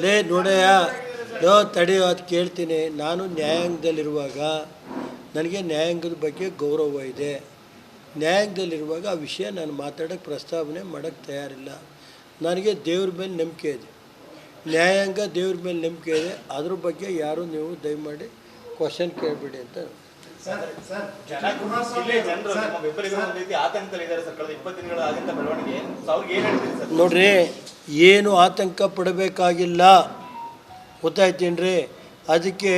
ಲೇ ನೋಡಯ್ಯ, ಲೋ ತಡೆಯೋ ಅದು ಕೇಳ್ತೀನಿ. ನಾನು ನ್ಯಾಯಾಂಗದಲ್ಲಿರುವಾಗ ನನಗೆ ನ್ಯಾಯಾಂಗದ ಬಗ್ಗೆ ಗೌರವ ಇದೆ. ನ್ಯಾಯಾಂಗದಲ್ಲಿರುವಾಗ ಆ ವಿಷಯ ನಾನು ಮಾತಾಡೋಕ್ಕೆ ಪ್ರಸ್ತಾವನೆ ಮಾಡೋಕ್ಕೆ ತಯಾರಿಲ್ಲ. ನನಗೆ ದೇವ್ರ ಮೇಲೆ ನಂಬಿಕೆ ಇದೆ, ನ್ಯಾಯಾಂಗ ದೇವ್ರ ಮೇಲೆ ನಂಬಿಕೆ ಇದೆ. ಅದ್ರ ಬಗ್ಗೆ ಯಾರು ನೀವು ದಯಮಾಡಿ ಕ್ವಶನ್ ಕೇಳಬೇಡಿ ಅಂತ. ನೋಡ್ರಿ, ಏನು ಆತಂಕ ಪಡಬೇಕಾಗಿಲ್ಲ, ಗೊತ್ತಾಯ್ತೇನ್ರಿ? ಅದಕ್ಕೆ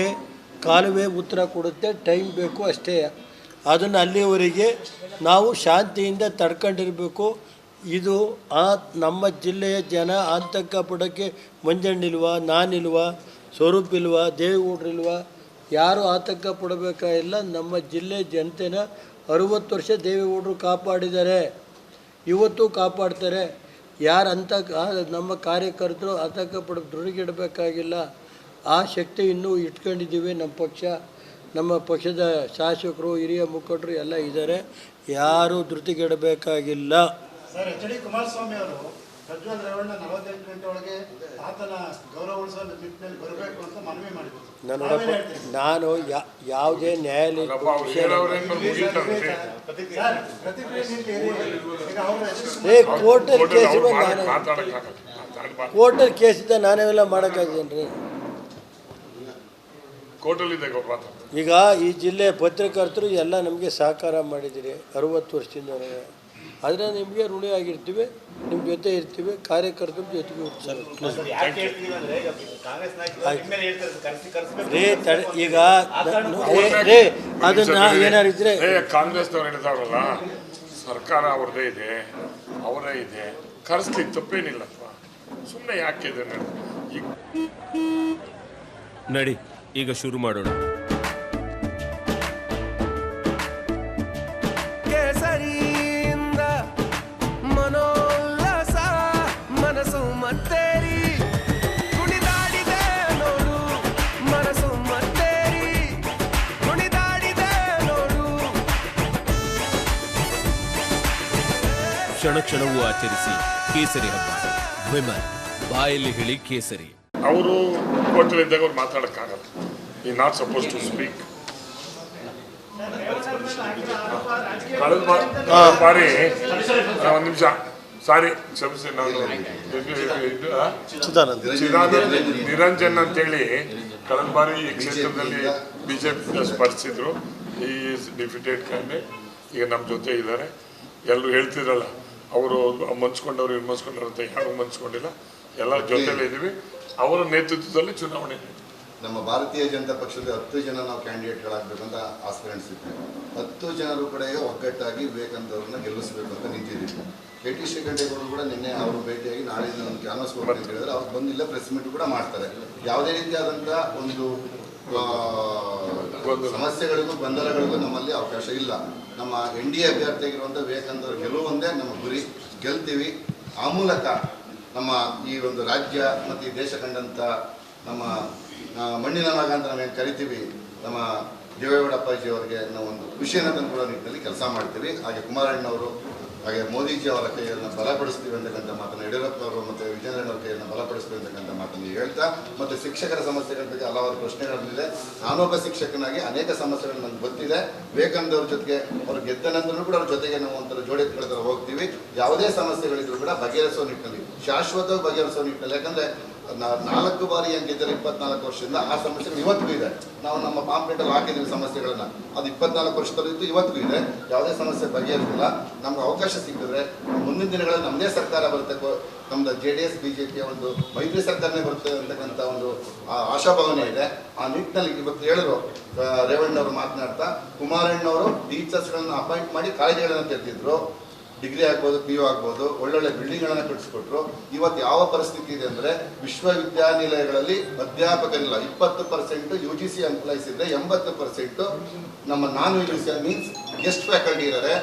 ಕಾಲುವೆ ಉತ್ತರ ಕೊಡುತ್ತೆ, ಟೈಮ್ ಬೇಕು ಅಷ್ಟೇ. ಅದನ್ನು ಅಲ್ಲಿವರೆಗೆ ನಾವು ಶಾಂತಿಯಿಂದ ತಡ್ಕೊಂಡಿರಬೇಕು. ಇದು ನಮ್ಮ ಜಿಲ್ಲೆಯ ಜನ ಆತಂಕ ಪಡೋಕ್ಕೆ ಮಂಜಣ್ಣಿಲ್ವಾ, ನಾನಿಲ್ವಾ, ಸ್ವರೂಪ್ ಇಲ್ವಾ, ದೇವೇಗೌಡರಿಲ್ವಾ, ಯಾರು ಆತಂಕ ಪಡಬೇಕಾಗಿಲ್ಲ. ನಮ್ಮ ಜಿಲ್ಲೆ ಜನತೆನ 60 ವರ್ಷ ದೇವೇಗೌಡರು ಕಾಪಾಡಿದ್ದಾರೆ, ಇವತ್ತು ಕಾಪಾಡ್ತಾರೆ. ಯಾರು ನಮ್ಮ ಕಾರ್ಯಕರ್ತರು ಆತಂಕ ಧೃತಿಗೆಡಬೇಕಾಗಿಲ್ಲ. ಆ ಶಕ್ತಿ ಇನ್ನೂ ಇಟ್ಕೊಂಡಿದ್ದೀವಿ. ನಮ್ಮ ಪಕ್ಷದ ಶಾಸಕರು, ಹಿರಿಯ ಮುಖಂಡರು ಎಲ್ಲ ಇದ್ದಾರೆ. ಯಾರೂ ಧೃತಿಗೆಡಬೇಕಾಗಿಲ್ಲ. Sir, H D. ಕುಮಾರಸ್ವಾಮಿ ಅವರು ಪ್ರಜ್ವಲ್ ರೇವಣ್ಣ 48 ಗಂಟೆ ಒಳಗೆ ಆತನ ಗೌರವ ಉಳಿಸುವ ನಿಟ್ಟಿನಲ್ಲಿ ಬರಬೇಕು ಅಂತ ಮನವಿ ಮಾಡಿದ್ರು. ನಾನು ಯಾವುದೇ ನ್ಯಾಯಾಲಯ ಕೋರ್ಟಲ್ಲಿ ಕೇಸಿದ್ದ ನಾನೇವೆಲ್ಲ ಮಾಡೋಕ್ಕಾಗಿದ್ದೇನೆ ರೀ. ಈಗ ಈ ಜಿಲ್ಲೆಯ ಪತ್ರಕರ್ತರು ಎಲ್ಲ ನಮಗೆ ಸಹಕಾರ ಮಾಡಿದ್ದೀರಿ 60 ವರ್ಷದಿಂದ. ಆದರೆ ನಿಮಗೆ ಋಣಿ ಆಗಿರ್ತೀವಿ, ನಿಮ್ಮ ಜೊತೆ ಇರ್ತೀವಿ, ಕಾರ್ಯಕರ್ತರ ಜೊತೆಗೆ ರೇ ಈಗ ರೇ ಅದನ್ನ ಏನಾರಿದ್ರೆ ಕಾಂಗ್ರೆಸ್ನವ್ರು ಹೇಳಿದವರಲ್ಲ, ಸರ್ಕಾರ ಅವ್ರದ್ದೇ ಇದೆ, ಅವರೇ ಇದೆ, ಕರೆಸ್ಲಿಕ್ಕೆ ತಪ್ಪೇನಿಲ್ಲಪ್ಪ. ಸುಮ್ಮನೆ ಯಾಕೆ ಇದೆ ನಡಿ, ಈಗ ಶುರು ಮಾಡೋಣ. ಕ್ಷಣ ಕ್ಷಣವೂ ಆಚರಿಸಿ ಕೇಸರಿ ಹಬ್ಬ. ವಿಮಲ್ ಬಾಯಲ್ಲಿ ಹೇಳಿ ಕೇಸರಿ. ಅವರು ಕೋರ್ಟಲ್ಲಿದ್ದಾಗ ಅವ್ರು ಮಾತಾಡೋಕ್ಕಾಗಲ್ಲ. ಈ ನಾಟ್ ಸಪೋಸ್ ಟು ಸ್ಪೀಕ್. ಕಳೆದ ಬಾರಿ ಒಂದು ನಿಮಿಷ, ಸಾರಿ ಕ್ಷಮಿಸಿ, ನಾನು ನಿರಂಜನ್ ಅಂತೇಳಿ ಕಳೆದ ಬಾರಿ ಈ ಕ್ಷೇತ್ರದಲ್ಲಿ ಬಿಜೆಪಿ ಸ್ಪರ್ಧಿಸಿದ್ರು. ಈ ಡಿಫಿಟೆಡ್ ಕ್ಯಾಂಡಿಡೇಟ್ ಈಗ ನಮ್ಮ ಜೊತೆ ಇದ್ದಾರೆ. ಎಲ್ಲರೂ ಹೇಳ್ತಿದ್ರಲ್ಲ, ಅವರು ಮಂಚ್ಕೊಂಡವ್ರು ಇವ್ರು ಮಂಚ್ಕೊಂಡವ್ರು ಅಂತ, ಯಾರು ಮಂಚ್ಕೊಂಡಿಲ್ಲ, ಎಲ್ಲ ಜೊತೆಲೇ ಇದ್ದೀವಿ. ಅವರ ನೇತೃತ್ವದಲ್ಲಿ ಚುನಾವಣೆ. ನಮ್ಮ ಭಾರತೀಯ ಜನತಾ ಪಕ್ಷದ 10 ಜನ ನಾವು ಕ್ಯಾಂಡಿಡೇಟ್ಗಳಾಗಬೇಕಂತ ಆಸ್ಪಿರೆಂಟ್ಸ್ ಇದ್ವಿ. 10 ಜನರು ಕೂಡ ಒಗ್ಗಟ್ಟಾಗಿ ವಿವೇಕಾನಂದ ಅವ್ರನ್ನ ಗೆಲ್ಲಿಸಬೇಕು ಅಂತ ನಿಂತಿದ್ದೀವಿ. ಕೆ.ಟಿ. ಶ್ರೀಕಂಠೇಗೌಡರು ಕೂಡ ನಿನ್ನೆ ಅವರು ಭೇಟಿಯಾಗಿ ನಾಳಿನ ಒಂದು ಕ್ಯಾನ್ವಸ್ ಕೊಡ್ತಾರೆ ಅಂತ ಹೇಳಿದ್ರೆ ಅವ್ರು ಬಂದಿಲ್ಲ, ಪ್ರೆಸ್ ಮೀಟ್ ಕೂಡ ಮಾಡ್ತಾರೆ. ಯಾವುದೇ ರೀತಿಯಾದಂಥ ಒಂದು ಸಮಸ್ಯೆಗಳಿಗೂ ಗೊಂದಲಗಳಿಗೂ ನಮ್ಮಲ್ಲಿ ಅವಕಾಶ ಇಲ್ಲ. ನಮ್ಮ NDA ಅಭ್ಯರ್ಥಿಯಾಗಿರುವಂಥ ವಿವೇಕಾನಂದ ಅವರು ಗೆಲ್ಲುವಂದೇ ನಮ್ಮ ಗುರಿ. ಗೆಲ್ತೀವಿ. ಆ ಮೂಲಕ ನಮ್ಮ ಈ ಒಂದು ರಾಜ್ಯ ಮತ್ತು ಈ ದೇಶ ಕಂಡಂಥ ನಮ್ಮ ಮಣ್ಣಿನ ಮಗ ಅಂತ ನಾವೇನು ಕರಿತೀವಿ, ನಮ್ಮ ದೇವೇಗೌಡ ಅಪ್ಪಾಜಿ ಅವರಿಗೆ ನಾವು ಒಂದು ಖುಷಿಯನ್ನು ತಂದುಕೊಡೋ ನಿಟ್ಟಿನಲ್ಲಿ ಕೆಲಸ ಮಾಡ್ತೀವಿ. ಹಾಗೆ ಕುಮಾರಣ್ಣವರು, ಹಾಗೆ ಮೋದಿಜಿ ಅವರ ಕೈಯನ್ನು ಬಲಪಡಿಸ್ತೀವಿ ಅಂತಕ್ಕಂಥ ಮಾತನ್ನು, ಯಡಿಯೂರಪ್ಪ ಅವರು ಮತ್ತು ವಿಜಯೇಂದ್ರಣ್ಣವ್ರ ಕೈಯನ್ನು ಬಲಪಡಿಸ್ತೀವಿ ಅಂತಕ್ಕಂಥ ಮಾತನ್ನು ಹೇಳ್ತಾ, ಮತ್ತು ಶಿಕ್ಷಕರ ಸಮಸ್ಯೆಗಳ ಬಗ್ಗೆ ಹಲವಾರು ಪ್ರಶ್ನೆಗಳಿದೆ. ನಾನೊಬ್ಬ ಶಿಕ್ಷಕನಾಗಿ ಅನೇಕ ಸಮಸ್ಯೆಗಳು ನನಗೆ ಗೊತ್ತಿದೆ. ವಿವೇಕಾನಂದ ಅವ್ರ ಜೊತೆಗೆ ಅವ್ರು ಗೆದ್ದ ನಂತರನೂ ಕೂಡ ಅವ್ರ ಜೊತೆಗೆ ನಾವು ಒಂಥರ ಜೋಡಿ ಎತ್ಕೊಳ್ತಾ ಹೋಗ್ತೀವಿ. ಯಾವುದೇ ಸಮಸ್ಯೆಗಳಿದ್ರು ಕೂಡ ಬಗೆಹರಿಸೋ ನಿಟ್ಟಿನಲ್ಲಿ, ಶಾಶ್ವತವಾಗಿ ಬಗೆಹರಿಸೋ ನಿಟ್ಟಿನಲ್ಲಿ. ಯಾಕಂದರೆ 4 ಬಾರಿ ಏನು ಗೆದ್ದರೆ 24 ವರ್ಷದಿಂದ ಆ ಸಮಸ್ಯೆಗಳು ಇವತ್ತಿಗೂ ಇದೆ. ನಾವು ನಮ್ಮ ಪಾಂಪ್ಲೆಟಲ್ಲಿ ಹಾಕಿದ್ದೀವಿ ಸಮಸ್ಯೆಗಳನ್ನು, ಅದು 24 ವರ್ಷದಲ್ಲಿದ್ದು ಇವತ್ತಿಗೂ ಇದೆ. ಯಾವುದೇ ಸಮಸ್ಯೆ ಬಗೆಹರಿಸಿಲ್ಲ. ನಮ್ಗೆ ಅವಕಾಶ ಸಿಕ್ಕಿದ್ರೆ ಮುಂದಿನ ದಿನಗಳಲ್ಲಿ ನಮ್ಮದೇ ಸರ್ಕಾರ ಬರುತ್ತೆ, ನಮ್ಮದು JDS BJP ಒಂದು ಮೈತ್ರಿ ಸರ್ಕಾರನೇ ಬರುತ್ತೆ ಅಂತಕ್ಕಂಥ ಒಂದು ಆಶಾಭಾವನೆ ಇದೆ. ಆ ನಿಟ್ಟಿನಲ್ಲಿ ಇವತ್ತು ಹೇಳಿದ್ರು ರೇವಣ್ಣವರು ಮಾತನಾಡ್ತಾ, ಕುಮಾರಣ್ಣವರು ಟೀಚರ್ಸ್ಗಳನ್ನು ಅಪಾಯಿಂಟ್ ಮಾಡಿ ಕಾಲೇಜುಗಳನ್ನು ತೆರೆದಿದ್ರು. ಡಿಗ್ರಿ ಆಗ್ಬೋದು, PU ಆಗ್ಬೋದು, ಒಳ್ಳೊಳ್ಳೆ ಬಿಲ್ಡಿಂಗ್ಗಳನ್ನು ಕಟ್ಟಿಸ್ಕೊಟ್ರು. ಇವತ್ತು ಯಾವ ಪರಿಸ್ಥಿತಿ ಇದೆ ಅಂದರೆ, ವಿಶ್ವವಿದ್ಯಾನಿಲಯಗಳಲ್ಲಿ ಅಧ್ಯಾಪಕರಿಲ್ಲ. 20% UGC ಎಂಪ್ಲಾಯೀಸ್ ಇದ್ದರೆ 80% ನಮ್ಮ ನಾನ್ UGC ಮೀನ್ಸ್ ಗೆಸ್ಟ್ ಫ್ಯಾಕಲ್ಟಿ ಇದ್ದಾರೆ.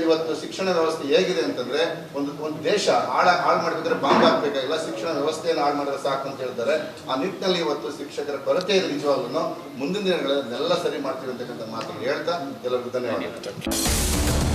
ಇವತ್ತು ಶಿಕ್ಷಣ ವ್ಯವಸ್ಥೆ ಹೇಗಿದೆ ಅಂತಂದರೆ, ಒಂದು ದೇಶ ಹಾಳು ಮಾಡಬೇಕಾದ್ರೆ ಬಾಂಬ್ ಹಾಕಬೇಕಾಗಿಲ್ಲ, ಶಿಕ್ಷಣ ವ್ಯವಸ್ಥೆಯನ್ನು ಹಾಳು ಮಾಡಿದ್ರೆ ಸಾಕು ಅಂತ ಹೇಳ್ತಾರೆ. ಆ ನಿಟ್ಟಿನಲ್ಲಿ ಇವತ್ತು ಶಿಕ್ಷಕರ ಕೊರತೆ ಇದೆ. ನಿಜವಾಗ್ಲೂ ಮುಂದಿನ ದಿನಗಳಲ್ಲಿ ಎಲ್ಲ ಸರಿ ಮಾಡ್ತೀವಿ ಅಂತಕ್ಕಂಥ ಮಾತನ್ನು ಹೇಳ್ತಾ ಎಲ್ಲರಿಗೂ ಧನ್ಯವಾದ.